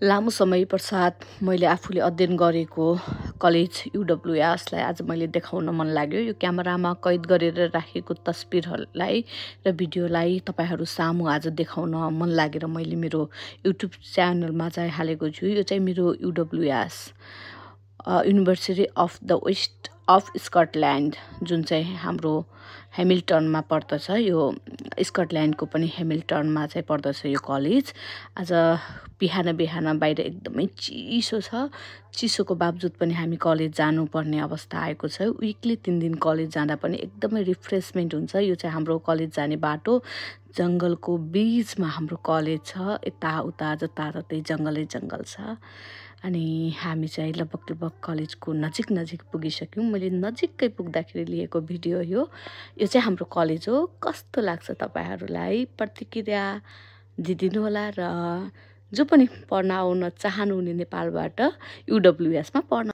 लामो समय पश्चात मैले आफूले अध्ययन गरेको कलेज युडब्ल्युएसलाई आज मैले देखाउन मन लाग्यो। यो क्यामेरामा कैद गरेर राखेको तस्बिरहरूलाई र भिडियोलाई तपाईहरू सामु आज देखाउन मन लागेर मैले मेरो युट्युब च्यानलमा चाहिँ हालेको छु। यो चाहिँ मेरो UWS University of the West of Scotland, जुन चाहिँ हाम्रो हेमिल्टनमा पर्दछ। यो स्कटल्यान्डको पनि हेमिल्टनमा चाहिँ पर्दछ यो कलेज। आज बिहान बिहान बाहिर एकदमै चिसो छ। चिसोको बावजुद पनि हामी कलेज जानुपर्ने अवस्था आएको छ। विकली 3 दिन कलेज जाँदा पनि एकदमै रिफ्रेसमेन्ट हुन्छ। यो चाहिँ हाम्रो कलेज जाने बाटो, जङ्गलको बीचमा हाम्रो कलेज छ। यताउता जताततै जङ्गलै जङ्गल छ। अनि हामी चाहिँ लगभग कलेजको नजिक पुगिसक्यौँ। मैले नजिकै पुग्दाखेरि लिएको भिडियो यो चाहिँ हाम्रो कलेज हो। कस्तो लाग्छ तपाईहरूलाई प्रतिक्रिया दिदिनु होला। र जो पनि पढ्न आउन चाहनुहुने नेपालबाट युडब्ल्युएसमा पढ्न